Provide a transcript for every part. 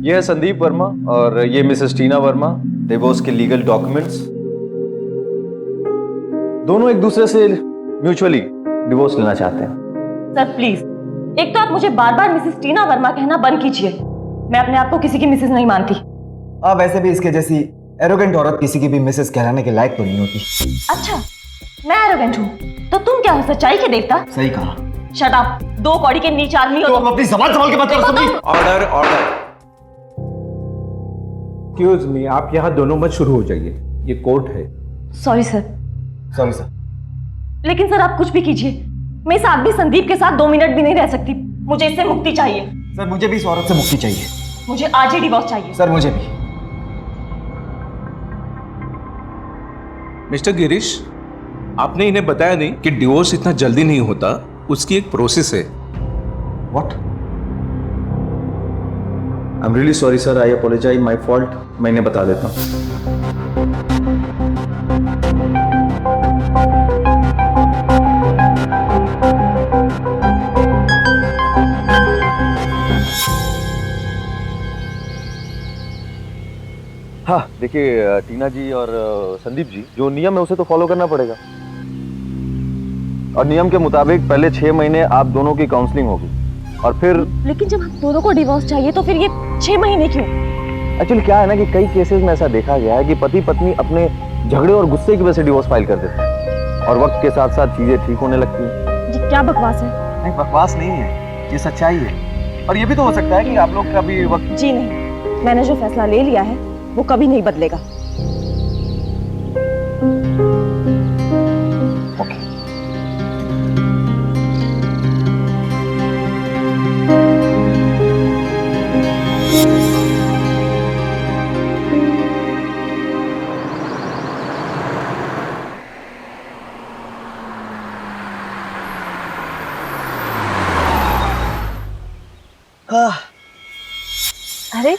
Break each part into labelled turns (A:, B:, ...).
A: ये है संदीप वर्मा और ये मिसेस टीना वर्मा, डिवोर्स के लीगल डॉक्यूमेंट्स। दोनों एक दूसरे से म्यूचुअली डिवोर्स लेना चाहते हैं।
B: सर प्लीज, एक तो आप मुझे बार बार मिसेस टीना वर्मा कहना बंद कीजिए। मैं अपने आप को किसी की मिसेस नहीं मानती।
C: आप वैसे भी इसके जैसी एरोगेंट औरत किसी की भी मिसेस कहलाने के लायक तो नहीं होती।
B: अच्छा, मैं एरोगेंट हूँ तो तुम क्या हो, सच्चाई के देवता?
C: सही कहा।
B: शट अप, 2 कौड़ी के नीच आदमी हो।
C: तो हम अपनी जबान संभाल के बात करो। Sandeep,
D: order order. Excuse me, आप यहाँ दोनों मत शुरू हो जाइए, ये कोर्ट है।
B: Sorry sir.
C: Sorry sir.
B: लेकिन सर आप कुछ भी कीजिए, मैं इस आदमी संदीप के साथ 2 मिनट भी नहीं रह सकती। मुझे इससे मुक्ति चाहिए।
C: सर मुझे भी इस औरत से मुक्ति चाहिए।
B: मुझे आज ही डिवोर्स चाहिए।
C: सर मुझे भी।
D: मिस्टर गिरीश, आपने इन्हें बताया नहीं कि डिवोर्स इतना जल्दी नहीं होता, उसकी एक प्रोसेस है।
C: What?
A: I am really sorry sir, I apologise, my fault. मैं इन्हें बता देता हूँ। हाँ देखिए टीना जी और संदीप जी, जो नियम है उसे तो फॉलो करना पड़ेगा। और नियम के मुताबिक पहले 6 महीने आप दोनों की काउंसलिंग होगी और फिर।
B: लेकिन जब हम दोनों को डिवोर्स चाहिए तो फिर ये 6 महीने क्यों?
A: एक्चुअली क्या है ना कि कई केसेस में ऐसा देखा गया है कि पति पत्नी अपने झगड़े और गुस्से की वजह से डिवोर्स फाइल कर देते हैं और वक्त के साथ साथ चीजें ठीक होने लगती हैं।
B: ये क्या बकवास है?
A: नहीं बकवास नहीं है, ये सच्चाई है। और ये भी तो हो सकता है कि आप लोग का भी वक्त।
B: जी नहीं, मैंने जो फैसला ले लिया है वो कभी नहीं बदलेगा।
A: ओके।
B: अरे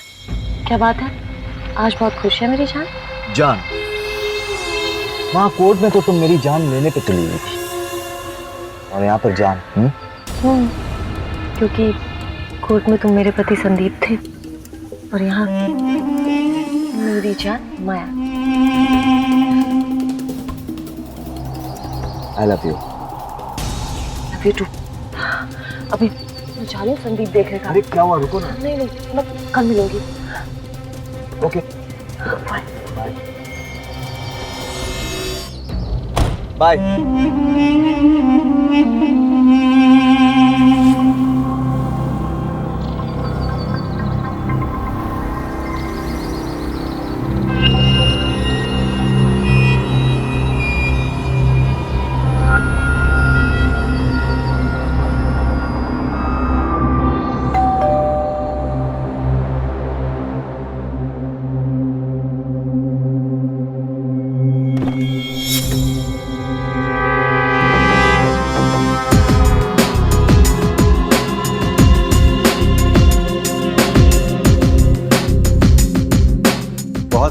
B: क्या बात है, आज बहुत खुश है मेरी जान।
C: जान? वहां कोर्ट में तो तुम मेरी जान लेने पे तुली हुई थी और यहाँ पर जान।
B: क्योंकि कोर्ट में तुम मेरे पति संदीप थे और यहाँ मेरी जान Maya.
C: I love you.
B: Love you too. अभी मैं जा रही हूँ, संदीप देखेगा।
C: अरे क्या हुआ, रुको ना।
B: नहीं नहीं, मैं कल मिलूंगी।
C: Okay
B: bye.
C: बाय।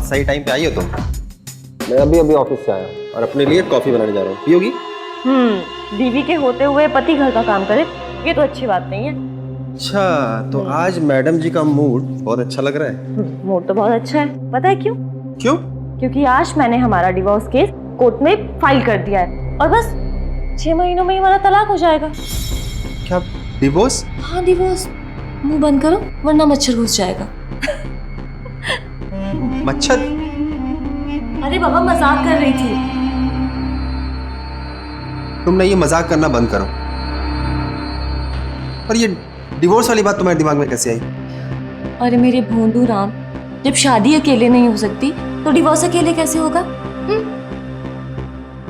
E: सही टाइम पे आई हो तुम।
A: मैं अभी अभी ऑफिस से आया और अपने लिए कॉफी बनाने जा रहा हूँ, पियोगी?
B: बीवी के होते हुए पति घर का काम करे, ये तो अच्छी बात नहीं है।
E: अच्छा, तो आज मैडम जी का मूड बहुत अच्छा लग रहा है।
B: मूड तो बहुत अच्छा है, पता है क्यों?
E: क्यों?
B: क्योंकि आज मैंने हमारा डिवोर्स केस कोर्ट में फाइल कर दिया है और बस 6 महीनों में ही हमारा तलाक हो जाएगा।
E: क्या डिवोर्स?
B: हाँ डिवोर्स। मुंह बंद करो वरना मच्छर घुस जाएगा।
E: मच्छर?
B: अरे बाबा मजाक कर रही थी।
E: तुमने ये मजाक करना बंद करो। पर ये डिवोर्स वाली बात तुम्हारे दिमाग में कैसे आई?
B: अरे मेरे भोंदू राम, जब शादी अकेले नहीं हो सकती तो डिवोर्स अकेले कैसे होगा?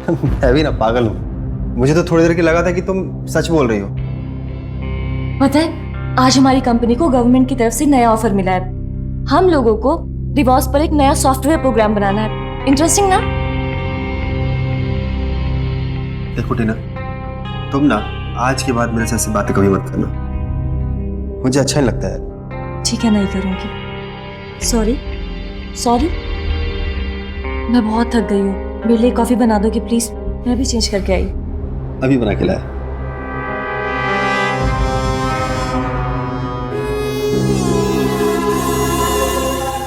E: मैं भी ना पागल हूँ, मुझे तो थोड़ी देर के लगा था कि तुम सच बोल रही हो।
B: पता है आज हमारी कंपनी को गवर्नमेंट की तरफ से नया ऑफर मिला है। हम लोगों को डिवोर्स पर एक नया सॉफ्टवेयर प्रोग्राम बनाना है। इंटरेस्टिंग ना?
E: देखो टीना, तुम ना आज के बाद मेरे से ऐसी बातें कभी मत करना, मुझे अच्छा नहीं लगता है।
B: ठीक है, नहीं करूंगी। Sorry sorry. मैं बहुत थक गई हूँ, मेरे लिए कॉफी बना दोगे प्लीज? मैं भी चेंज करके आई।
E: अभी बना के लाया।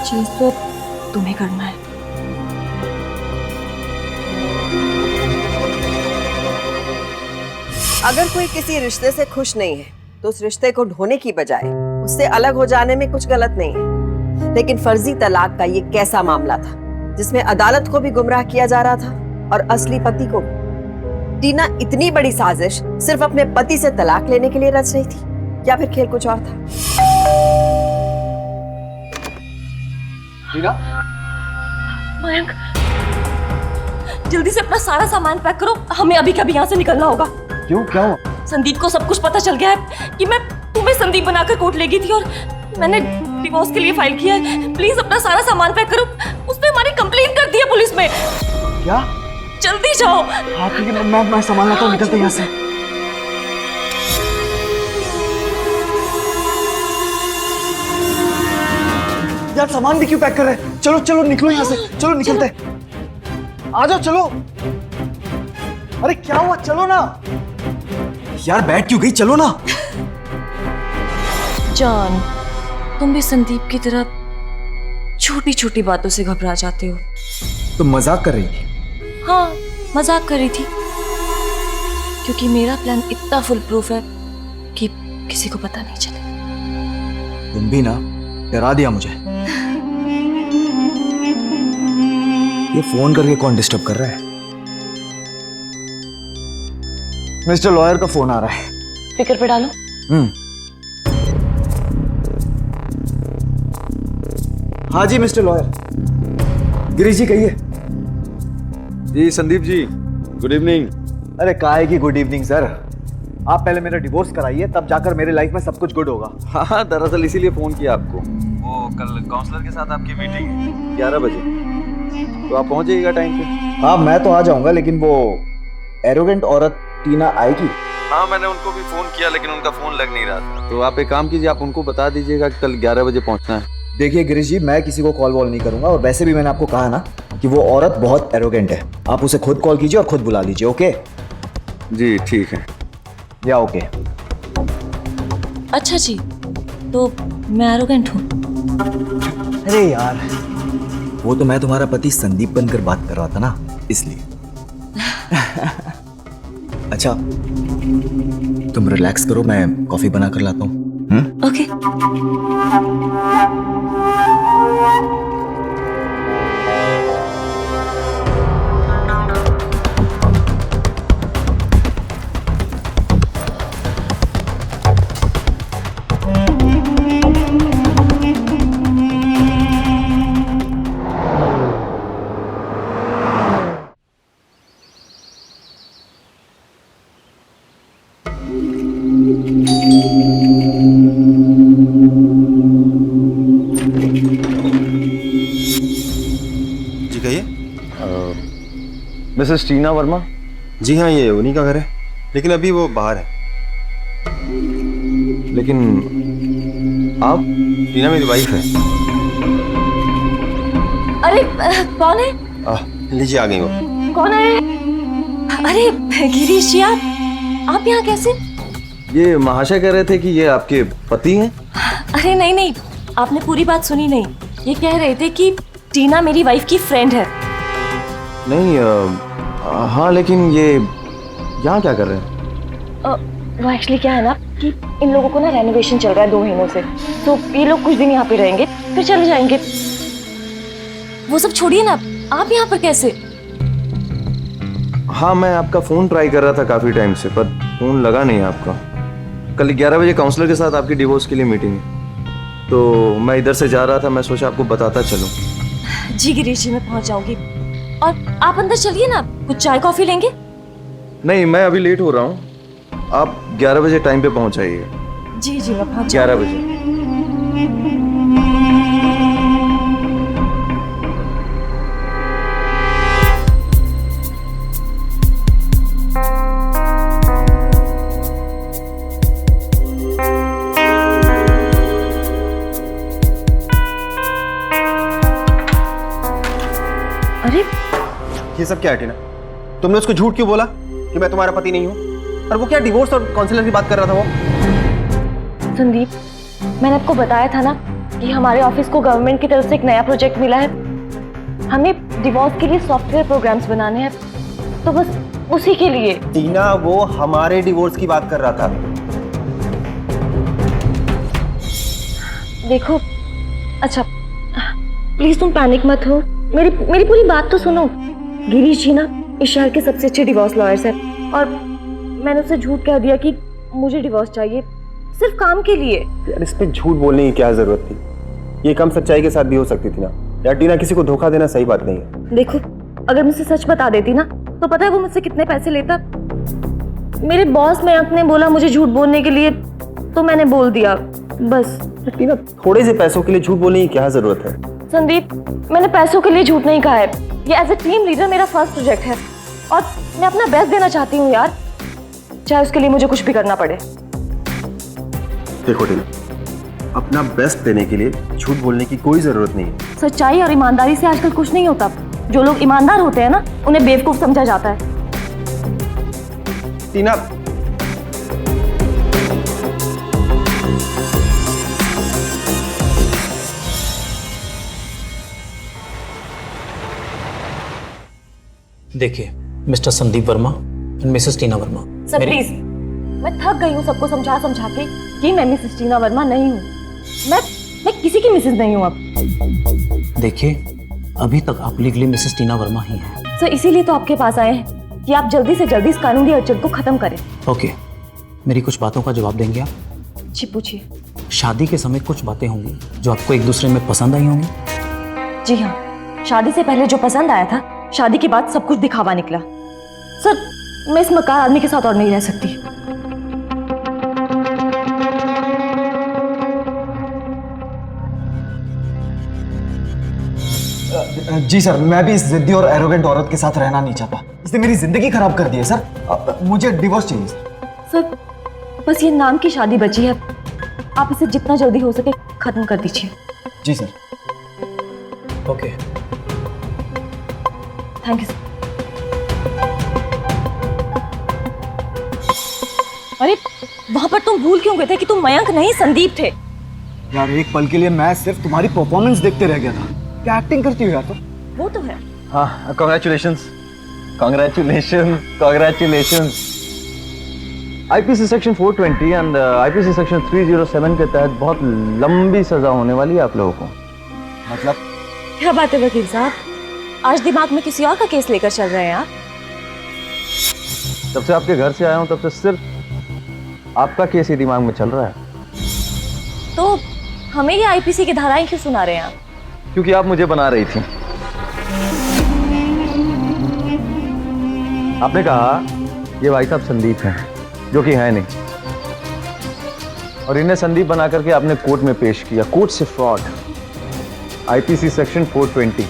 B: चीज तो तुम्हें करना है।
F: अगर कोई किसी रिश्ते से खुश नहीं है तो उस रिश्ते को ढोने की बजाय उससे अलग हो जाने में कुछ गलत नहीं है। लेकिन फर्जी तलाक का ये कैसा मामला था जिसमें अदालत को भी गुमराह किया जा रहा था और असली पति को भी। टीना इतनी बड़ी साजिश सिर्फ अपने पति से तलाक लेने के लिए रच रही थी या फिर खेल कुछ और था?
C: टीना,
B: मयंक, जल्दी से अपना सारा सामान पैक करो, हमें अभी कभी यहाँ से निकलना होगा।
C: क्यों, क्या हुआ?
B: संदीप को सब कुछ पता चल गया है कि मैं तुम्हें संदीप बनाकर कोर्ट ले गई थी और मैंने डिवोर्स के लिए फाइल किया है। प्लीज अपना सारा सामान पैक करो, उस पे हमारी कंप्लेंट कर दी है पुलिस में।
C: क्या?
B: जल्दी जाओ।
C: हाँ ठीक है, मैं सामान लाता हूँ, निकलते हैं यहाँ से। यार सामान भी क्यों पैक कर रहे हैं? चलो चलो निकलो यहाँ से, चलो निकलते हैं। आ जाओ, चलो। अरे क्या हुआ, चलो ना यार, बैठ क्यों गई, चलो ना।
B: जॉन, तुम भी संदीप की तरह छोटी छोटी बातों से घबरा जाते हो।
C: तुम मजाक कर रही थी?
B: हाँ, मजाक कर रही थी, क्योंकि मेरा प्लान इतना फुल प्रूफ है कि किसी को पता नहीं चले।
C: तुम भी ना डरा दिया मुझे। ये फोन करके कौन डिस्टर्ब कर रहा है? मिस्टर लॉयर का फोन आ रहा है।
B: फिक्र पे डालो।
C: हाँ जी मिस्टर लॉयर, गिरीश जी कहिए।
A: जी संदीप जी, गुड इवनिंग।
C: अरे काहे की गुड इवनिंग सर, आप पहले मेरा डिवोर्स कराइए, तब जाकर मेरे लाइफ में सब कुछ गुड होगा।
A: हाँ, दरअसल इसीलिए फोन किया आपको। वो कल काउंसलर के साथ आपकी मीटिंग है 11 बजे, तो आप पहुंच जाइएगा टाइम पे।
C: हाँ मैं तो आ जाऊंगा, लेकिन वो एरोगेंट औरत टीना आएगी?
A: हाँ, मैंने उनको भी फोन किया लेकिन उनका फोन लग नहीं रहा था। तो आप एक काम कीजिए, आप उनको बता दीजिएगा कि कल 11 बजे पहुंचना है।
C: देखिए गिरीश जी, मैं किसी को कॉल वॉल नहीं करूंगा, और वैसे भी मैंने आपको कहा ना कि वो औरत बहुत एरोगेंट है। आप उसे खुद कॉल कीजिए और खुद बुला लीजिए। ओके
A: जी ठीक है।
C: या ओके।
B: अच्छा जी, तो मैं एरोगेंट हूँ?
C: अरे यार, वो तो मैं तुम्हारा पति संदीप बनकर बात कर रहा था ना, इसलिए। अच्छा तुम रिलैक्स करो, मैं कॉफी बना कर लाता हूँ।
B: ओके।
E: जी कहिए।
A: मिसेस टीना वर्मा?
E: जी हाँ, ये उन्हीं का घर है, लेकिन अभी वो बाहर है।
A: लेकिन आप?
E: टीना मेरी वाइफ है।
B: अरे कौन है?
E: लीजिए, आ गई वो।
B: कौन है? अरे गिरीश जी, आप यहाँ कैसे?
A: ये महाशय कह रहे थे कि ये आपके पति हैं।
B: अरे नहीं नहीं, आपने पूरी बात सुनी नहीं। ये कह रहे थे कि टीना मेरी वाइफ की फ्रेंड है।
A: नहीं, हाँ लेकिन ये यहाँ क्या कर रहे हैं?
B: वो एक्चुअली क्या है ना कि इन लोगों को ना रेनोवेशन चल रहा है 2 महीनों से, तो ये लोग कुछ दिन यहाँ पे रहेंगे फिर चले जाएंगे। वो सब छोड़िए ना, आप यहाँ पर कैसे?
A: हाँ, मैं आपका फोन ट्राई कर रहा था काफी टाइम से, पर फोन लगा नहीं आपका। कल 11 बजे काउंसलर के साथ आपकी डिवोर्स के लिए मीटिंग है, तो मैं इधर से जा रहा था, मैं सोचा आपको बताता चलूं।
B: जी गिरीश जी, मैं पहुंच जाऊंगी। और आप अंदर चलिए ना, कुछ चाय कॉफी लेंगे?
A: नहीं, मैं अभी लेट हो रहा हूँ, आप 11 बजे टाइम पे पहुंच जाइएगा।
B: जी जी, मैं पहुंच
A: 11 बजे।
B: अरे
E: ये सब क्या है टीना? तुमने उसको झूठ क्यों बोला कि मैं तुम्हारा पति नहीं हूँ? और वो क्या डिवोर्स और काउंसलर की बात कर रहा था वो?
B: संदीप, मैंने आपको बताया था ना कि हमारे ऑफिस को गवर्नमेंट की तरफ से एक नया प्रोजेक्ट मिला है। हमें डिवोर्स के लिए सॉफ्टवेयर प्रोग्राम्स बनाने हैं, तो बस उसी के लिए।
E: टीना, वो हमारे डिवोर्स की बात कर रहा था।
B: देखो, अच्छा प्लीज तुम पैनिक मत हो, मेरी पूरी बात तो सुनो। गिरीश जी ना इस शहर के सबसे अच्छे डिवोर्स लॉयर्स हैं, और मैंने उससे झूठ कह दिया कि मुझे डिवोर्स चाहिए सिर्फ काम के लिए।
E: यार इस पे झूठ बोलने की क्या जरूरत थी? ये काम सच्चाई के साथ भी हो सकती थी ना यार। टीना, किसी को धोखा देना सही बात नहीं है।
B: देखो, अगर मुझसे सच बता देती ना तो पता है वो मुझसे कितने पैसे लेता। मेरे बॉस मयंक ने बोला मुझे झूठ बोलने के लिए, तो मैंने बोल दिया बस।
E: टीना, थोड़े से पैसों के लिए झूठ बोलने की क्या जरूरत है?
B: संदीप, मैंने पैसों के लिए झूठ नहीं कहा है। ये एज ए टीम लीडर मेरा फर्स्ट प्रोजेक्ट है, और मैं अपना बेस्ट देना चाहती हूँ यार, चाहे उसके लिए मुझे कुछ भी करना पड़े।
E: देखो टीना, अपना बेस्ट देने के लिए झूठ बोलने की कोई जरूरत नहीं है।
B: सच्चाई और ईमानदारी से आजकल कुछ नहीं होता। जो लोग ईमानदार होते हैं ना, उन्हें बेवकूफ समझा जाता है।
E: टीना,
G: देखिए, mister Sandeep Verma and Mrs Tina Verma.
B: Sir please, मैं थक गई हूँ सबको समझा समझा के कि मैं मिसेस टीना वर्मा नहीं हूँ। मैं किसी की मिसेस नहीं हूँ अब।
G: देखिए, अभी तक आप लीगली मिसेस टीना वर्मा ही हैं।
B: सर इसीलिए तो आपके पास आए हैं कि आप जल्दी से जल्दी इस कानूनी अड़चन को खत्म करें।
G: ओके, मेरी कुछ बातों का जवाब देंगे आप?
B: जी पूछिए।
G: शादी के समय कुछ बातें होंगी जो आपको एक दूसरे में पसंद आई होंगी।
B: जी हाँ, शादी से पहले जो पसंद आया था, शादी के बाद सब कुछ दिखावा निकला। सर, मैं इस मक्कार आदमी के साथ और नहीं रह सकती।
C: जी सर, मैं भी इस जिद्दी और एरोगेंट औरत के साथ रहना नहीं चाहता। इसने मेरी जिंदगी खराब कर दी है सर। मुझे डिवोर्स चाहिए
B: सर, बस ये नाम की शादी बची है, आप इसे जितना जल्दी हो सके खत्म कर दीजिए।
C: जी sir.
G: Okay,
B: thank you sir. अरे वहां पर तुम भूल क्यों गए थे कि तुम मयंक नहीं संदीप थे?
C: यार एक पल के लिए मैं सिर्फ तुम्हारी परफॉर्मेंस देखते रह गया था। क्या एक्टिंग करती हो यार तुम।
B: वो तो है।
A: हाँ, congratulations, congratulations, congratulations. IPC section 420 and IPC section 307 के तहत बहुत लंबी सजा होने वाली है आप लोगों को।
C: मतलब?
B: क्या बात है वकील साहब, आज दिमाग में किसी और का केस लेकर चल रहे हैं आप?
A: जब से आपके घर से आया हूं तब से सिर्फ आपका केस ही दिमाग में चल रहा है।
B: तो हमें ये आईपीसी की धाराएं क्यों सुना रहे हैं आप?
A: क्योंकि आप मुझे बना रही थी। आपने कहा ये भाई साहब संदीप हैं, जो कि है नहीं, और इन्हें संदीप बना करके आपने कोर्ट में पेश किया। कोर्ट से फ्रॉड, आईपीसी सेक्शन 420।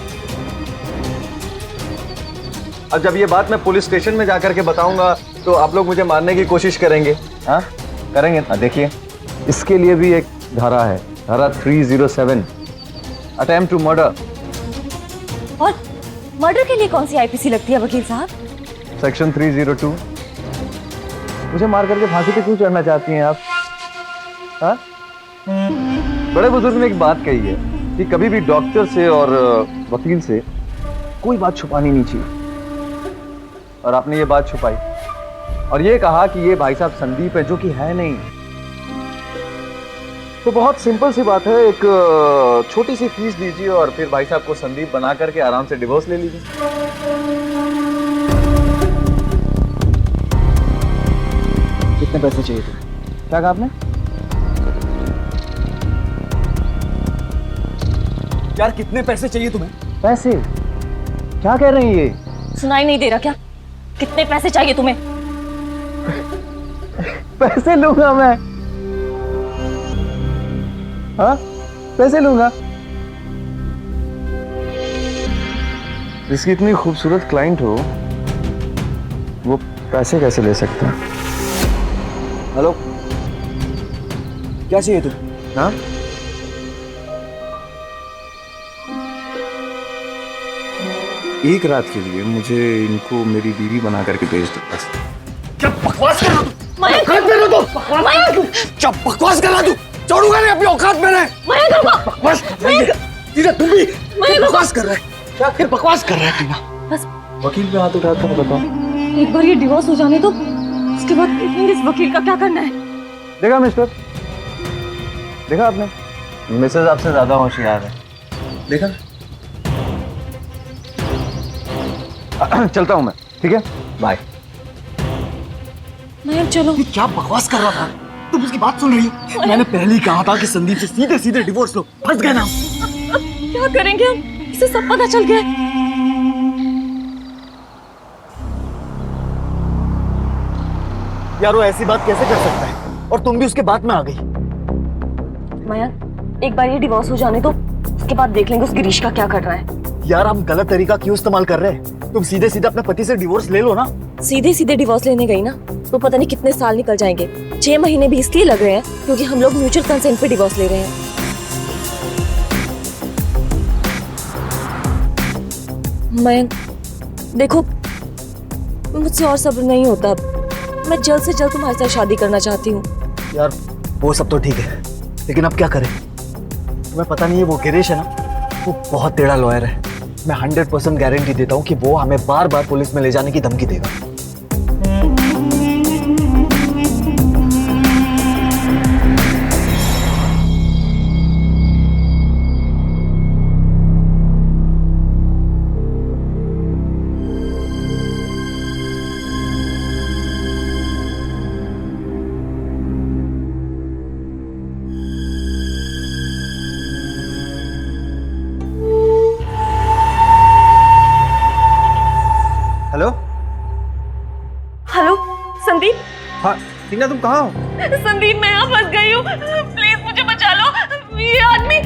A: अब जब ये बात मैं पुलिस स्टेशन में जाकर के बताऊंगा तो आप लोग मुझे मारने की कोशिश करेंगे। हाँ करेंगे ना? देखिए, इसके लिए भी एक धारा है, धारा 307, अटेम्प्ट टू मर्डर।
B: और मर्डर के लिए कौन सी आईपीसी लगती है वकील साहब?
A: सेक्शन 302। मुझे मार करके फांसी पे क्यों चढ़ना चाहती हैं आप? हाँ? बड़े बुजुर्ग ने एक बात कही है कि कभी भी डॉक्टर से और वकील से कोई बात छुपानी नहीं चाहिए, और आपने ये बात छुपाई और ये कहा कि ये भाई साहब संदीप है, जो कि है नहीं। तो बहुत सिंपल सी बात है, एक छोटी सी फीस दीजिए और फिर भाई साहब को संदीप बना करके आराम से डिवोर्स ले लीजिए।
C: कितने पैसे चाहिए थे?
A: क्या कहा आपने?
C: यार कितने पैसे चाहिए तुम्हें?
A: पैसे? क्या कह रही हैं ये?
B: सुनाई नहीं दे रहा क्या? कितने पैसे चाहिए तुम्हें?
A: पैसे लूंगा मैं। हाँ, पैसे लूंगा। जिसकी इतनी खूबसूरत क्लाइंट हो, वो पैसे कैसे ले सकता है?
C: हेलो, क्या चाहिए तुम?
A: हाँ? एक रात के लिए मुझे इनको मेरी बीवी बना करके भेज दो बस।
C: क्या बकवास कर रहा तू?
B: मयंक!
C: क्या बकवास कर रहा तू? छोड़ूंगा नहीं, अपनी औकात में रहे। बकवास कर रही है टीना, तुम भी बकवास कर रहे है। क्या फिर बकवास कर रहा है टीना?
B: बस
A: वकील पे हाथ उठाता हूँ, बताओ।
B: एक बार ये डिवोर्स हो जाने तो उसके बाद देखेंगे इस वकील का क्या करना है।
A: देखा मिस्टर, देखा आपने, मिसेज आपसे ज्यादा होशियार है। देखा? चलता हूँ मैं, ठीक है, बाय।
B: मयंक चलो।
C: ये क्या बकवास कर रहा था? तुम उसकी बात सुन रही हो? मैंने पहले ही कहा था कि संदीप से सीधे सीधे डिवोर्स लो। फंस गए ना।
B: क्या करेंगे हम? इसे सब पता चल गया।
C: यार वो ऐसी बात कैसे कर सकता है? और तुम भी उसके बाद में आ गई।
B: मयंक एक बार ये डिवोर्स हो जाने तो उसके बाद देख लेंगे उस गिरीश का क्या कर रहा है।
C: यार हम गलत तरीका क्यों इस्तेमाल कर रहे हैं? तुम सीधे सीधे अपने पति से डिवोर्स ले लो ना।
B: सीधे सीधे डिवोर्स लेने गई ना तो पता नहीं कितने साल निकल जाएंगे। 6 महीने भी इसलिए लग रहे हैं क्योंकि हम लोग म्यूचुअल कंसेंट पे डिवोर्स ले रहे हैं। मयंक देखो, मुझसे और सब्र नहीं होता। मैं जल्द से जल्द तुम्हारे साथ शादी करना चाहती हूँ।
C: यार वो सब तो ठीक है, लेकिन अब क्या करें? तुम्हें पता नहीं है वो गिरीश है ना, वो बहुत टेढ़ा लॉयर है। मैं 100% गारंटी देता हूँ कि वो हमें बार बार पुलिस में ले जाने की धमकी देगा।
E: हेलो।
B: हेलो संदीप।
E: हाँ टीना, तुम कहाँ हो?
B: संदीप मैं यहाँ फंस गई हूँ, प्लीज मुझे बचा लो। ये आदमी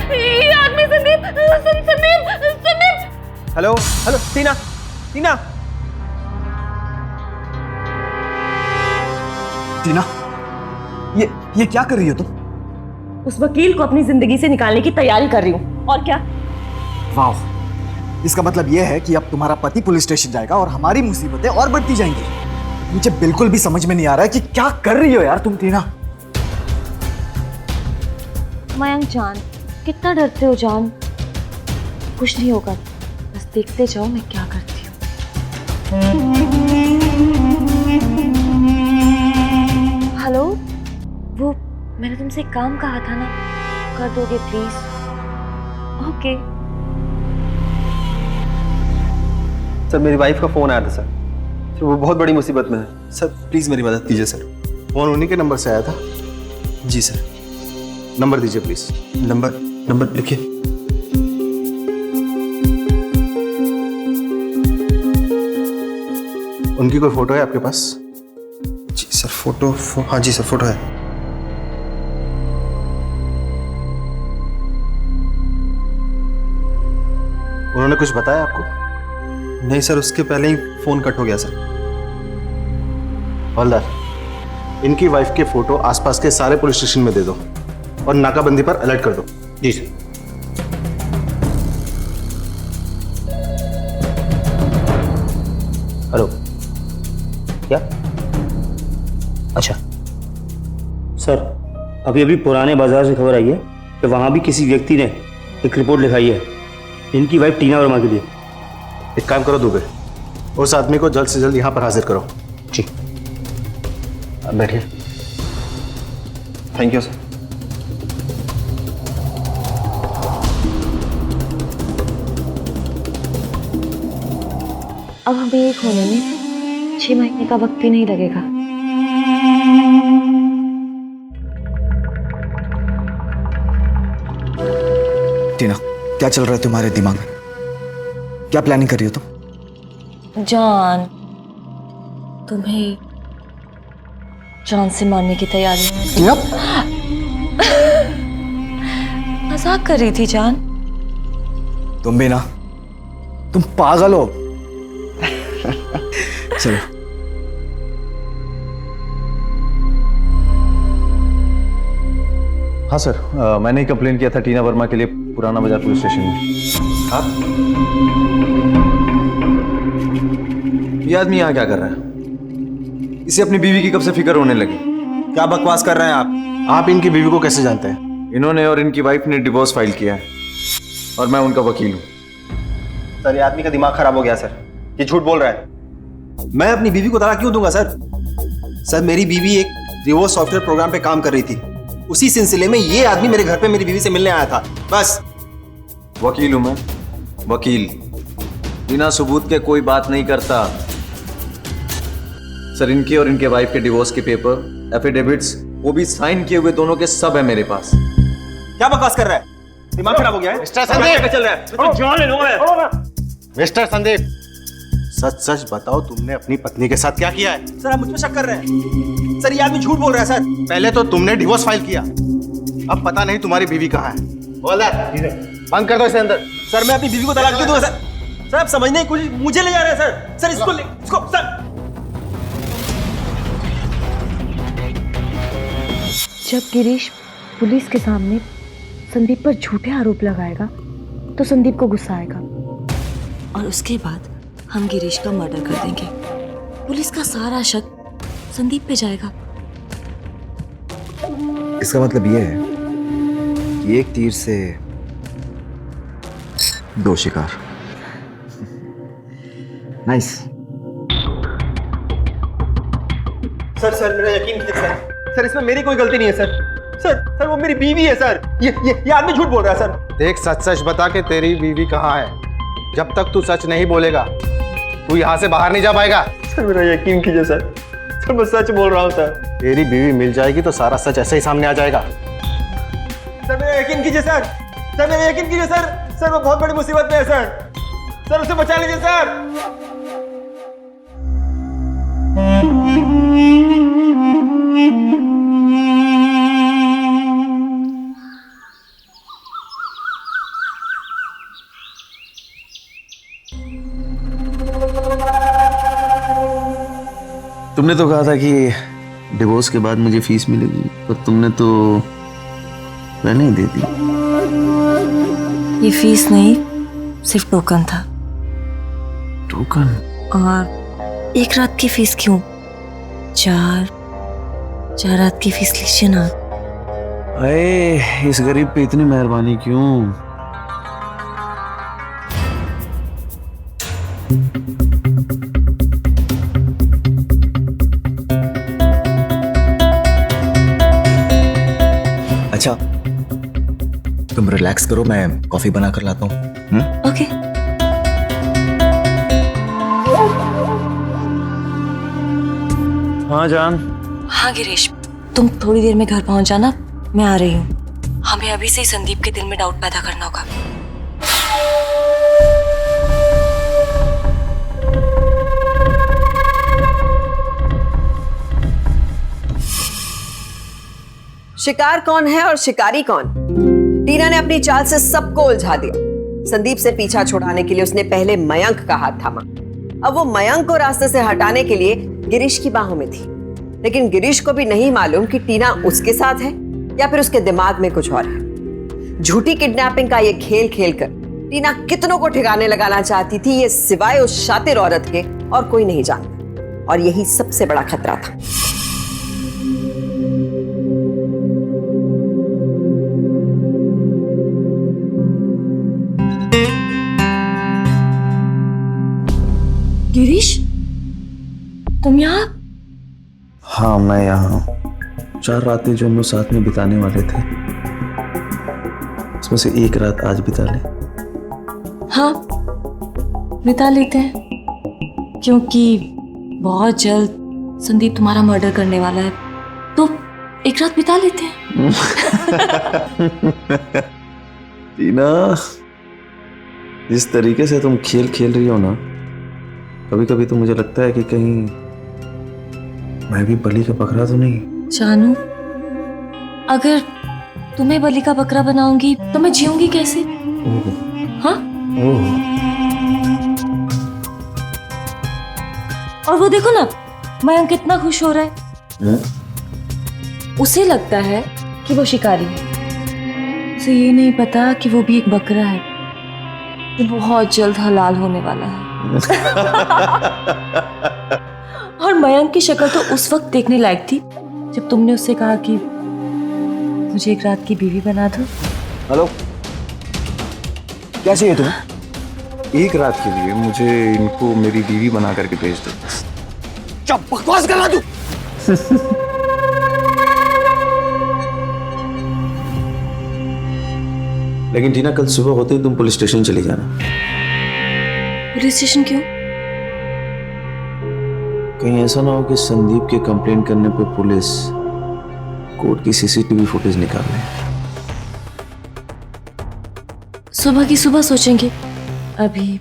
B: संदीप संदीप।
E: हेलो हेलो टीना, टीना।
C: टीना, ये क्या कर रही हो तुम?
B: उस वकील को अपनी जिंदगी से निकालने की तैयारी कर रही हूँ। और क्या?
C: वाह, इसका मतलब यह है कि अब तुम्हारा पति पुलिस स्टेशन जाएगा और हमारी मुसीबतें और बढ़ती जाएंगी। मुझे बिल्कुल भी समझ में नहीं आ रहा है कि क्या कर रही हो यार तुम टीना।
B: मयंक जान, कितना डरते हो जान? कुछ नहीं होगा, बस देखते जाओ मैं क्या करती हूँ। हेलो, वो मैंने तुमसे एक काम कहा था ना, कर दोगे प्लीज? ओके।
E: सर मेरी वाइफ का फोन आया था सर, वो बहुत बड़ी मुसीबत में है। सर प्लीज मेरी मदद कीजिए सर।
H: फोन उन्हीं के नंबर से आया था?
E: जी सर।
H: नंबर दीजिए प्लीज।
E: नंबर लिखिए।
H: उनकी कोई फोटो है आपके पास?
E: जी सर, फोटो हाँ जी सर, फोटो है।
H: उन्होंने कुछ बताया आपको?
E: नहीं सर, उसके पहले ही फोन कट हो गया सर।
H: हवलदार, इनकी वाइफ के फोटो आसपास के सारे पुलिस स्टेशन में दे दो और नाकाबंदी पर अलर्ट कर दो।
G: जी सर। हेलो, क्या? अच्छा
I: सर, अभी पुराने बाजार से खबर आई है कि वहाँ भी किसी व्यक्ति ने एक रिपोर्ट लिखाई है इनकी वाइफ टीना वर्मा के लिए।
H: एक काम करो दुबे, उस आदमी को जल्द से जल्द यहाँ पर हाजिर करो।
I: जी, बैठिए।
E: Thank you sir.
B: अब हमें एक होने में 6 महीने का वक्त भी नहीं लगेगा।
C: टीना, क्या चल रहा है तुम्हारे दिमाग में? क्या प्लानिंग कर रही हो तुम?
B: जान, तुम्हें जान से मारने की तैयारी है।
C: टीना,
B: मजाक कर रही थी जान।
C: तुम भी ना, तुम पागल हो। चलो।
A: हाँ सर, मैंने ही कंप्लेन किया था टीना वर्मा के लिए पुराना बाजार पुलिस स्टेशन में।
H: आप
A: ये आदमी यहाँ क्या कर रहा है? इसे अपनी बीवी की कब से फिक्र होने लगी?
E: क्या बकवास कर रहे हैं आप?
H: इनकी बीवी को कैसे जानते हैं?
A: इन्होंने और इनकी वाइफ ने डिवोर्स फाइल किया है और मैं उनका वकील हूँ।
E: सर ये आदमी का दिमाग खराब हो गया सर, ये झूठ बोल रहा है। मैं अपनी बीवी को तलाक क्यों दूंगा सर? सर मेरी बीवी एक डिवोर्स सॉफ्टवेयर प्रोग्राम पे काम कर रही थी, उसी सिलसिले में ये आदमी मेरे घर पे मेरी बीवी से मिलने आया था, बस।
A: वकील हूं मैं, वकील। बिना सबूत के कोई बात नहीं करता। सर इनके और इनके वाइफ के डिवोर्स के पेपर, एफिडेविट्स, वो भी साइन किए हुए दोनों के सब है मेरे पास।
E: क्या बकवास कर रहा है? दिमाग खराब हो गया है?
H: मिस्टर संदीप
E: चल रहा है?
I: जान ले लो
H: मिस्टर संदीप, सच सच बताओ तुमने अपनी पत्नी के साथ क्या किया है?
E: सर आप मुझ पे शक कर रहे हैं? सर ये आदमी झूठ बोल रहा है सर।
H: पहले तो तुमने डिवोर्स फाइल किया, अब पता नहीं तुम्हारी बीवी कहाँ है। बोल बंद कर दो इसे अंदर।
E: सर मैं अपनी बीवी को तलाक क्यों दूंगा सर? सर आप समझने की कोशिश, मुझे ले जा रहे हैं सर। सर इसको सर।
B: जब गिरीश पुलिस के सामने संदीप पर झूठे आरोप लगाएगा तो संदीप को गुस्सा आएगा और उसके बाद हम गिरीश का मर्डर कर देंगे। पुलिस का सारा शक संदीप पे जाएगा।
C: इसका मतलब ये है कि एक तीर से दो शिकार। नाइस।
E: सर मेरा यकीन कीजिए सर। सर इसमें मेरी कोई गलती नहीं है सर। सर वो मेरी बीवी है सर। ये आदमी झूठ बोल रहा है सर।
H: देख सच सच बता के तेरी बीवी कहाँ है। जब तक तू सच नहीं बोलेगा तू यहाँ से बाहर नहीं जा पाएगा।
E: सर मेरा यकीन कीजिए सर। सर मैं सच बोल रहा हूँ सर।
H: तेरी बीवी मिल जाएगी तो सारा सच ऐसे ही सामने आ जाएगा।
E: सर मेरा यकीन कीजिए सर। सर मेरा यकीन कीजिए सर। सर वो बहुत बड़ी मुसीबत में है सर। सर उसे बचा लीजिए सर।
J: तुमने तो कहा था कि डिवोर्स के बाद मुझे फीस मिलेगी, पर तुमने तो पहले ही दे दी।
B: ये फीस नहीं, सिर्फ टोकन था।
J: टोकन?
B: और एक रात की फीस क्यों? चार रात की फीस लीजिए ना।
J: अरे इस गरीब पे इतनी मेहरबानी क्यों?
C: अच्छा तुम रिलैक्स करो, मैं कॉफी बना कर लाता हूँ।
B: ओके।
J: हाँ जान।
B: हाँ गिरीश, तुम थोड़ी देर में घर पहुंच जाना, मैं आ रही हूँ। हमें अभी से ही संदीप के दिल में डाउट पैदा करना होगा।
F: शिकार कौन है और शिकारी कौन? टीना ने अपनी चाल से सबको उलझा दिया। संदीप से पीछा छुड़ाने के लिए उसने पहले मयंक का हाथ थामा। अब वो मयंक को रास्ते से हटाने के लिए गिरीश की बाहों में थी, लेकिन गिरीश को भी नहीं मालूम कि टीना उसके साथ है या फिर उसके दिमाग में कुछ और है। झूठी किडनैपिंग का ये खेल खेलकर टीना कितनों को ठिकाने लगाना चाहती थी, ये सिवाय उस शातिर औरत के और कोई नहीं जानता, और यही सबसे बड़ा खतरा था।
B: गिरीश, तुम यहाँ?
J: हाँ मैं यहाँ हूँ। 4 रातें जो हम लोग साथ में बिताने वाले थे, उसमें से एक रात आज बिता ले।
B: हाँ बिता लेते हैं, क्योंकि बहुत जल्द संदीप तुम्हारा मर्डर करने वाला है, तो एक रात बिता लेते हैं।
J: टीना, जिस तरीके से तुम खेल खेल रही हो ना, कभी कभी तो मुझे लगता है कि कहीं मैं भी बलि का बकरा तो नहीं।
B: जानू, अगर तुम्हें बलि का बकरा बनाऊंगी तो मैं जीऊंगी कैसे? हाँ? और वो देखो ना, मयंक कितना खुश हो रहा है। उसे लगता है कि वो शिकारी है, उसे ये नहीं पता कि वो भी एक बकरा है, जो बहुत जल्द हलाल होने वाला है। और मयंक की शक्ल तो उस वक्त देखने लायक थी जब तुमने उससे कहा कि मुझे एक रात की बीवी बना दो।
C: हेलो, क्या चाहिए तुम्हें?
J: एक रात के लिए मुझे इनको मेरी बीवी बना करके भेज दो।
C: चुप, बकवास करा तू।
J: लेकिन टीना, कल सुबह होते ही तुम पुलिस स्टेशन चली जाना।
B: पुलिस स्टेशन क्यों?
J: कहीं ऐसा ना हो कि संदीप के कंप्लेंट करने पे पुलिस कोर्ट की सीसीटीवी फुटेज निकाल ले।
B: सुबह की सुबह सोचेंगे, अभी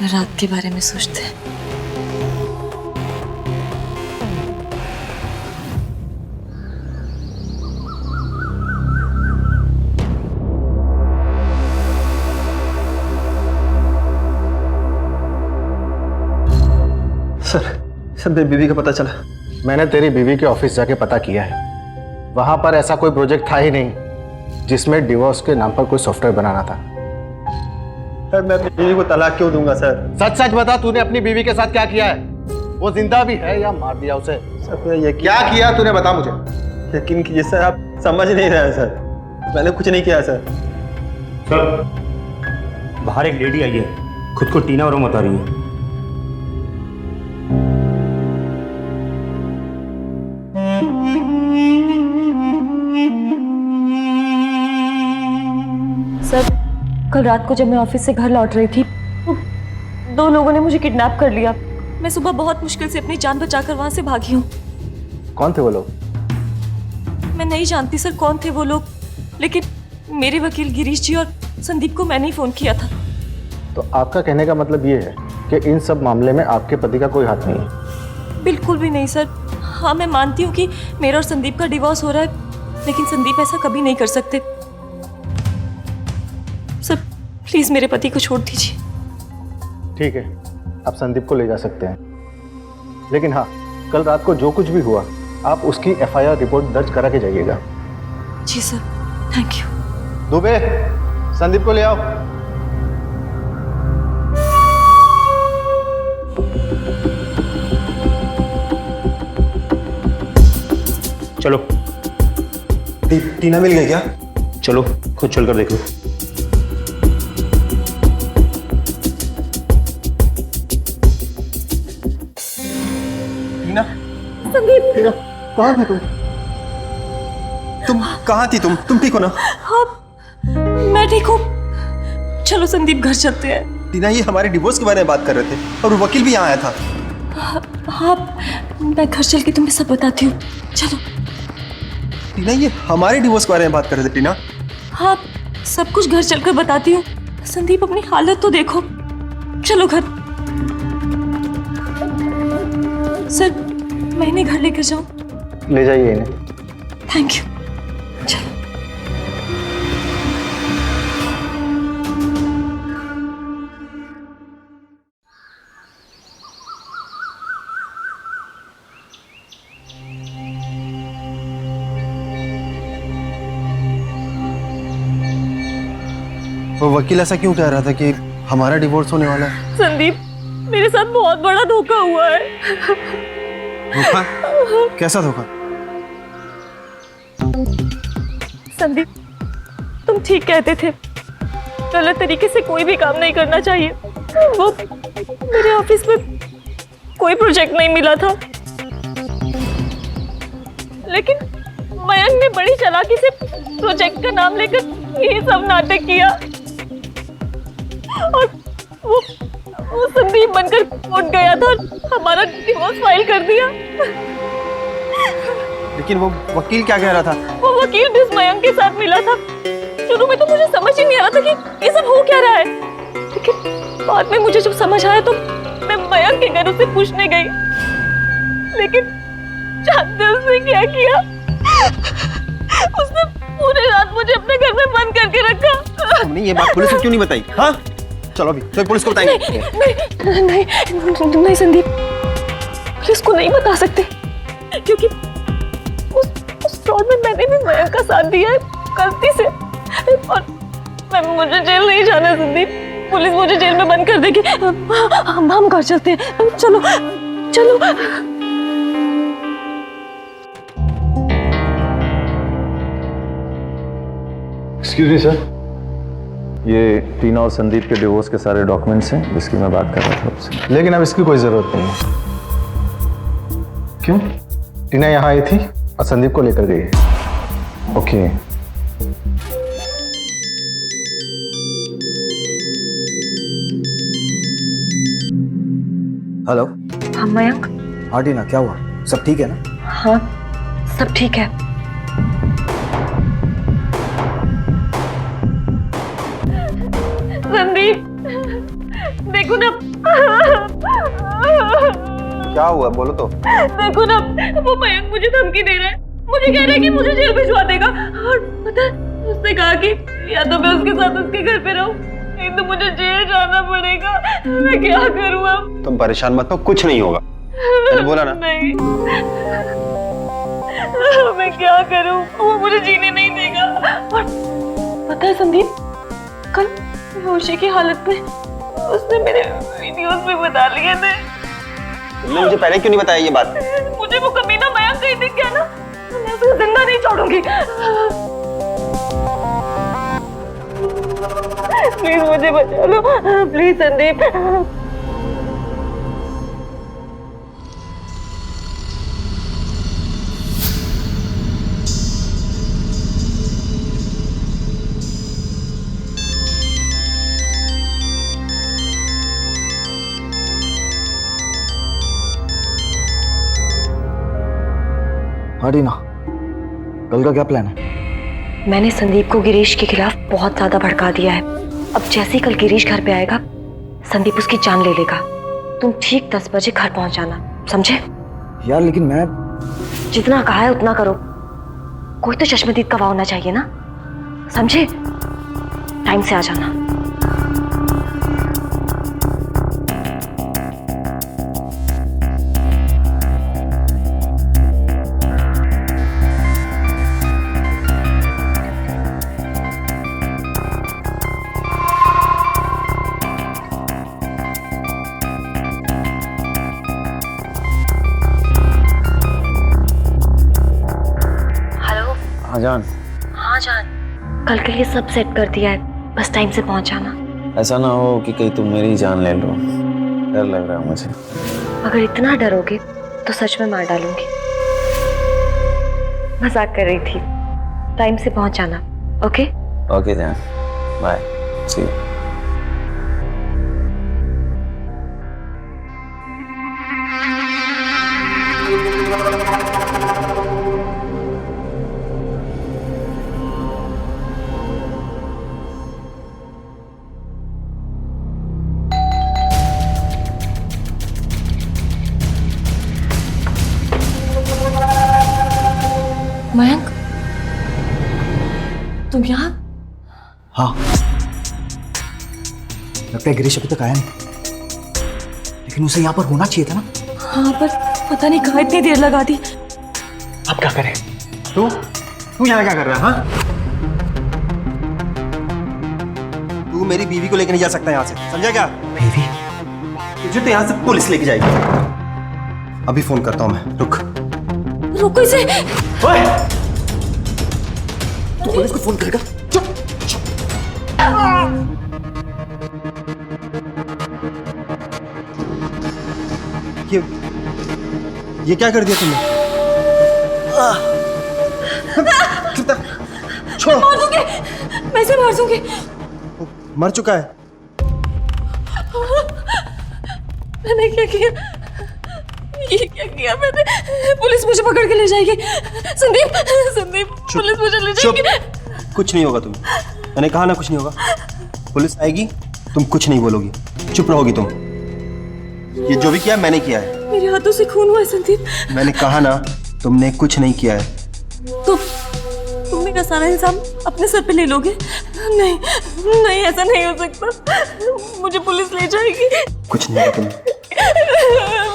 B: रात के बारे में सोचते हैं।
E: सर मेरी बीवी का पता चला।
H: मैंने तेरी बीवी के ऑफिस जाके पता किया है, वहां पर ऐसा कोई प्रोजेक्ट था ही नहीं जिसमें डिवोर्स के नाम पर कोई सॉफ्टवेयर बनाना था।
E: सर मैं अपनी बीवी को तलाक क्यों दूंगा सर?
H: सच सच बता, तूने अपनी बीवी के साथ क्या किया है? वो जिंदा भी है या मार दिया उसे?
E: सर ये
H: क्या किया तूने, बता मुझे।
E: यकीन कीजिए सर, आप समझ नहीं रहे हैं सर। मैंने कुछ नहीं किया सर।
I: सर, बाहर एक लेडी आई है, खुद को टीना वर्मा बता रही है।
B: सर, कल रात को जब मैं ऑफिस से घर लौट रही थी, दो लोगों ने मुझे किडनैप कर लिया। मैं सुबह बहुत मुश्किल से अपनी जान बचाकर वहां से भागी हूँ।
H: कौन थे वो लोग?
B: मैं नहीं जानती सर कौन थे वो लोग, लेकिन मेरे वकील गिरीश जी और संदीप को मैंने ही फोन किया था।
H: तो आपका कहने का मतलब ये है कि इन सब मामले में आपके पति का कोई हाथ नहीं है?
B: बिल्कुल भी नहीं सर। हाँ, मैं मानती हूँ कि मेरा और संदीप का डिवोर्स हो रहा है, लेकिन संदीप ऐसा कभी नहीं कर सकते। सर प्लीज मेरे पति को छोड़ दीजिए।
H: ठीक है, आप संदीप को ले जा सकते हैं, लेकिन हाँ, कल रात को जो कुछ भी हुआ आप उसकी एफआईआर रिपोर्ट दर्ज करा के जाइएगा।
B: जी sir, thank you.
H: Dubey, Sandeep को ले आओ।
I: चलो।
E: टीना मिल गई क्या?
I: चलो, खुद चल कर देखो।
E: टीना,
B: संदीप,
E: कहाँ थे तुम कहाँ थी? तुम ठीक हो ना?
B: हाँ, मैं ठीक हूँ। चलो संदीप, घर चलते हैं।
E: टीना, ये हमारे डिवोर्स के बारे में बात कर रहे थे और वो वकील भी यहाँ आया था।
B: हाँ, मैं घर चल के तुम्हें सब बताती हूँ। चलो।
E: टीना, ये हमारे डिवोर्स के बारे में बात कर रहे थे। टीना,
B: हाँ, सब कुछ घर चलकर बताती हूँ। संदीप, अपनी हालत तो देखो। चलो घर। सर, मैं इन्हें घर लेकर जाऊँ?
H: ले जाइए इन्हें।
B: Thank you. चलो।
E: वो वकील ऐसा क्यों कह रहा था कि हमारा डिवोर्स होने वाला है?
B: संदीप, मेरे साथ बहुत बड़ा धोखा हुआ है।
E: धोखा? कैसा धोखा?
B: संदीप, तुम ठीक कहते थे, गलत तरीके से कोई भी काम नहीं करना चाहिए। वो मेरे ऑफिस में कोई प्रोजेक्ट नहीं मिला था, लेकिन मयंक ने बड़ी चालाकी से प्रोजेक्ट का नाम लेकर ये सब नाटक किया और वो संदीप बनकर कोर्ट गया था और हमारा डिवोर्स फाइल कर दिया।
E: लेकिन वो वकील क्या कह रहा था?
B: वो वकील भी उस मयंक के साथ मिला था। शुरू में तो मुझे समझ ही नहीं आ रहा था कि ये सब हो क्या रहा है, लेकिन बाद में मुझे जब समझ आया तो मैं मयंक के घर उसे पूछने गई, लेकिन जानते उसने क्या किया? उसने पूरी रात मुझे अपने घर में बंद करके रखा।
E: तुमने ये बात पुलिस को क्यों नहीं बताई? हाँ, चलो अभी तो पुलिस को बताएंगे।
B: नहीं, नहीं, नहीं संदीप, पुलिस को नहीं बता सकते, क्योंकि उस फ्रॉड में मैंने भी मयंक का साथ दिया है गलती से, और मुझे जेल नहीं जाना संदीप। पुलिस मुझे जेल में बंद कर देगी। हम घर चलते हैं। चलो चलो।
H: Excuse me sir.
A: ये टीना और संदीप के डिवोर्स के सारे डॉक्यूमेंट्स हैं जिसकी मैं बात कर रहा था आपसे।
H: लेकिन अब इसकी कोई जरूरत नहीं है। क्यों? टीना यहाँ आई थी और संदीप को लेकर गई है।
A: ओके।
C: हेलो।
B: हाँ मयंक।
C: हाँ टीना, क्या हुआ? सब ठीक है ना?
B: हाँ सब ठीक है। संदीप देखो ना।
E: क्या हुआ बोलो तो।
B: देखो ना, वो मयंक मुझे धमकी दे रहा है। मुझे कह रहा है कि मुझे जेल भिजवा देगा। और पता है, उसने कहा कि या तो मैं उसके साथ उसके घर पे रहूं, नहीं तो मुझे जेल जाना पड़ेगा। मैं क्या करूं अब?
E: तुम परेशान मत हो, कुछ नहीं होगा। मैंने बोला ना।
B: नहीं, मैं क्या करूं? वो मुझे जीने नहीं देगा। और पता है संदीप, कल होशी की हालत में उसने मेरे वीडियोस में बता लिए थे।
E: तुमने मुझे पहले क्यों नहीं बताया ये बात?
B: मुझे वो कमीना मयंक कहीं दिख गया ना, मैं उसे जिंदा नहीं छोड़ूंगी। प्लीज मुझे बचा लो, प्लीज संदीप।
C: हाँ टीना, कल का क्या प्लान है?
B: मैंने संदीप को गिरीश के खिलाफ बहुत ज्यादा भड़का दिया है। अब जैसे ही कल गिरीश घर पे आएगा, संदीप उसकी जान ले लेगा। तुम ठीक 10 बजे घर पहुंच जाना, समझे?
C: यार लेकिन मैं...
B: जितना कहा है उतना करो। कोई तो चश्मदीद का वाव होना चाहिए ना, समझे? टाइम से आ जाना।
J: हाँ जान।
B: हाँ जान, कल के लिए सब सेट कर दिया है, बस टाइम से पहुंच जाना।
J: ऐसा ना हो कि कहीं तुम मेरी जान ले लो, डर लग रहा है मुझे।
B: अगर इतना डरोगे तो सच में मार डालूंगी। मजाक कर रही थी। टाइम से पहुंच जाना, ओके?
J: ओके जान, बाय, सी यू।
B: मयंक, तुम यहाँ?
C: हाँ, लगता है गिरीश अभी तक आया नहीं, लेकिन उसे यहाँ पर होना चाहिए था ना।
B: हाँ, पर पता नहीं कहाँ इतनी देर लगा दी।
C: अब क्या करें?
E: तू यहाँ क्या कर रहा है? हाँ, तू मेरी बीवी को लेकर नहीं जा सकता यहाँ से, समझा क्या?
C: बीवी?
E: तुझे तो यहाँ से पुलिस लेके जाएगी। अभी फोन करता हूँ मैं, रुक।
B: रुको इसे।
E: ओए!
C: तू पुलिस को फोन करेगा? चुप।
E: ये क्या कर दिया तुमने? छोड़।
B: मार दूंगी, मैं इसे मार दूंगी।
E: मर चुका है।
B: मैंने क्या किया? ये क्या किया मैंने? पुलिस मुझे पकड़ के ले जाएगी। संदीप, संदीप, पुलिस मुझे ले जाएगी।
E: कुछ नहीं होगा तुम्हें, मैंने कहा ना कुछ नहीं होगा। पुलिस आएगी, तुम कुछ नहीं बोलोगी, चुप रहोगी तुम। ये जो भी किया मैंने किया है।
B: मेरे हाथों से खून हुआ है संदीप।
E: मैंने कहा ना तुमने कुछ नहीं किया है।
B: तुम मेरा सारा इल्जाम अपने सर पे ले लोगे? नहीं, नहीं, ऐसा नहीं हो सकता। मुझे पुलिस ले जाएगी।
E: कुछ नहीं होगा तुम्हें।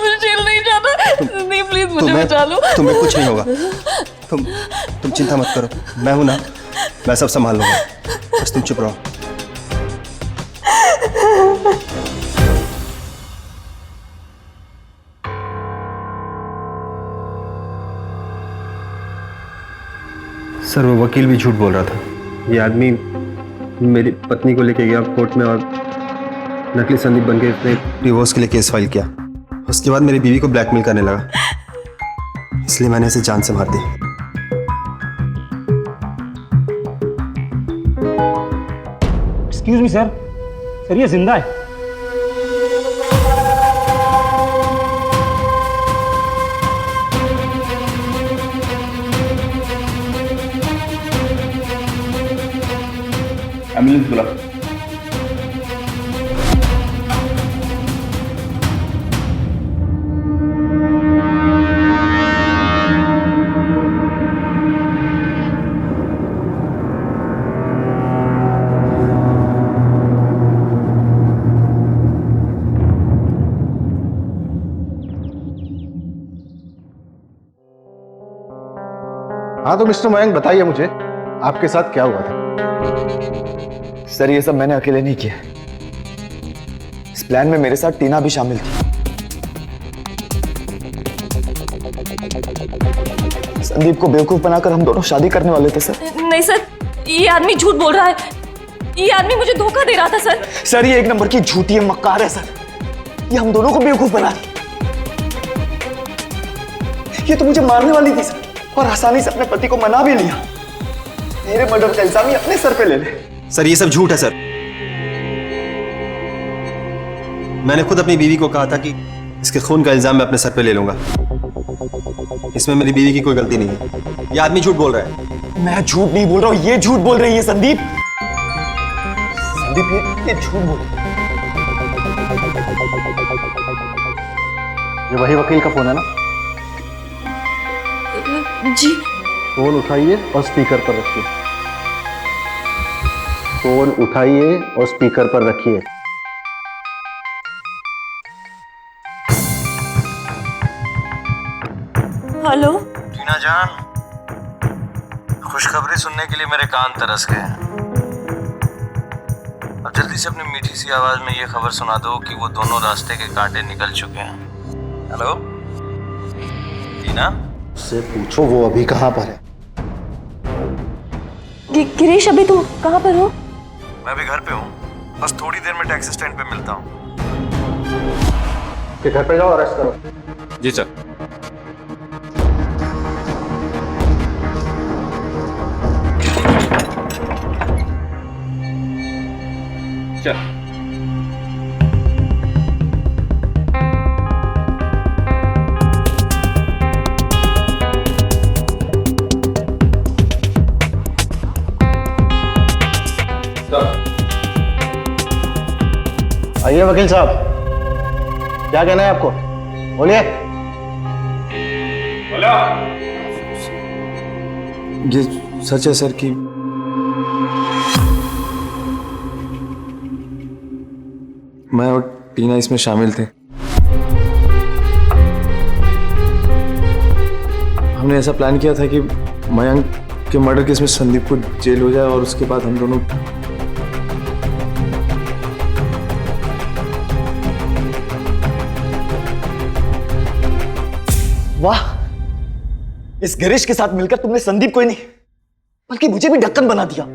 B: मुझे जेल नहीं जाना। नहीं, प्लीज मुझे बचा लो।
E: तुम्हें कुछ नहीं होगा। तुम चिंता मत करो, मैं हूं ना, मैं सब संभाल लूंगा। बस तुम चुप रहो। सर वो वकील भी झूठ बोल रहा था। ये आदमी मेरी पत्नी को लेके गया कोर्ट में और नकली संदीप बन के उसने डिवोर्स के लिए केस फाइल किया। उसके बाद मेरी बीवी को ब्लैकमेल करने लगा, इसलिए मैंने इसे जान से मार दी।
I: एक्सक्यूज मी सर, ये जिंदा है?
D: एम्बुलेंस बुला।
H: हाँ तो मिस्टर मयंक बताइए मुझे, आपके साथ क्या हुआ था?
C: सर ये सब मैंने अकेले नहीं किया। इस प्लान में मेरे साथ टीना भी शामिल थी। संदीप को बेवकूफ बनाकर हम दोनों शादी करने वाले थे सर।
B: नहीं सर, ये आदमी झूठ बोल रहा है। ये आदमी मुझे धोखा दे रहा था सर।
C: सर ये एक नंबर की झूठी है, मक्कार है सर। ये हम दोनों को बेवकूफ बना रही। ये तो मुझे मारने वाली थी सर, और आसानी से अपने पति को मना भी लिया। मेरे मर्डर का इल्जाम ही अपने सर पे ले ले।
E: सर ये सब झूठ है सर। मैंने खुद अपनी बीवी को कहा था कि इसके खून का इल्जाम मैं अपने सर पे ले लूंगा। इसमें मेरी बीवी की कोई गलती नहीं है। ये आदमी झूठ बोल रहा है।
C: मैं झूठ नहीं बोल रहा हूं, ये झूठ बोल रही है संदीप। संदीप ये झूठ बोल रही है।
H: ये वही वकील का फोन है ना?
B: जी।
H: फोन उठाइए और स्पीकर पर रखिए। फोन उठाइए और स्पीकर पर रखिए।
B: हेलो
J: टीना जान, खुशखबरी सुनने के लिए मेरे कान तरस गए हैं। अब जल्दी से अपनी मीठी सी आवाज में ये खबर सुना दो कि वो दोनों रास्ते के कांटे निकल चुके हैं। हेलो टीना,
H: से पूछो वो अभी कहां पर है।
B: गिरीश, अभी तुम कहाँ पर हो?
J: मैं भी घर पे हूँ, बस थोड़ी देर में टैक्सी स्टैंड पे मिलता हूँ।
H: कि घर पे जाओ, अरेस्ट करो।
D: जी सर। चल।
H: आइए वकील साहब, क्या कहना है आपको? बोलिए।
J: ये सच है सर कि मैं और टीना इसमें शामिल थे। हमने ऐसा प्लान किया था कि मयंक के मर्डर केस में संदीप को जेल हो जाए और उसके बाद हम दोनों
C: वाह, इस गिरीश के साथ मिलकर तुमने संदीप को ही नहीं बल्कि मुझे भी ढक्कन बना दिया।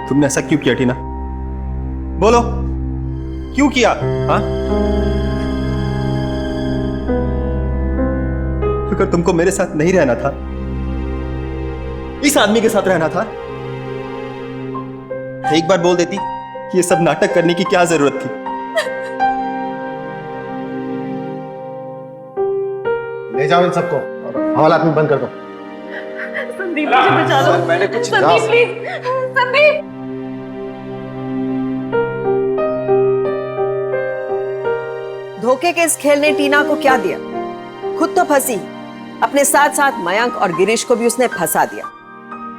E: तुमने ऐसा क्यों किया टीना? बोलो, क्यों किया? हाँ? अगर तुमको मेरे साथ नहीं रहना था, इस आदमी के साथ रहना था, एक बार बोल देती कि ये सब नाटक करने की क्या जरूरत थी?
H: ले जाओ इन सबको, हवालात में बंद कर दो।
B: संदीप, मुझे बचा लो।
C: मैंने कुछ
B: संदीप प्लीज, संदीप।
F: धोखे के इस खेल ने टीना को क्या दिया? खुद तो फंसी, अपने साथ साथ मयंक और गिरीश को भी उसने फंसा दिया।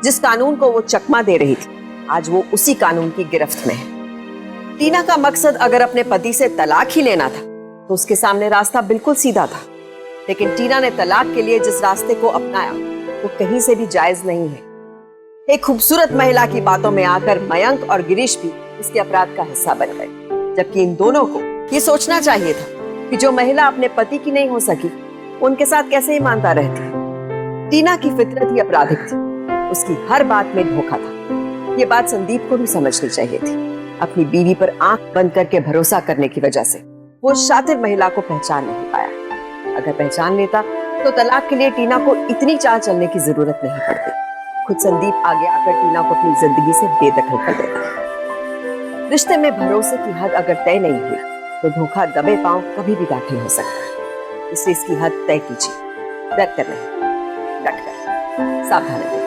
F: जिस कानून को वो चकमा दे रही थी, आज वो उसी कानून की गिरफ्त में है। टीना का मकसद अगर अपने पति से तलाक ही लेना था तो उसके सामने रास्ता बिल्कुल सीधा था, लेकिन टीना ने तलाक के लिए जिस रास्ते को अपनाया वो कहीं से भी जायज नहीं है। एक खूबसूरत महिला की बातों में आकर मयंक और गिरीश भी इसके अपराध का हिस्सा बन गए, जबकि इन दोनों को ये सोचना चाहिए था कि जो महिला अपने पति की नहीं हो सकी उनके साथ कैसे ईमानदार रहती है। टीना की फितरत ही अपराधिक थी, उसकी हर बात में धोखा था। ये बात संदीप को भी समझनी चाहिए थी। अपनी बीवी पर आंख बंद करके भरोसा करने की वजह से वो शातिर महिला को पहचान नहीं पाया। अगर पहचान लेता तो तलाक के लिए टीना को इतनी चाल चलने की जरूरत नहीं पड़ती। खुद संदीप आगे आकर टीना को अपनी जिंदगी से बेदखल कर देता। रिश्ते में भरोसे की हद अगर तय नहीं हुई तो धोखा दबे पांव कभी भी दाखिल हो सकता है। इसलिए इसकी हद तय कीजिए, डट कर नहीं, डट कर सावधान रहिए।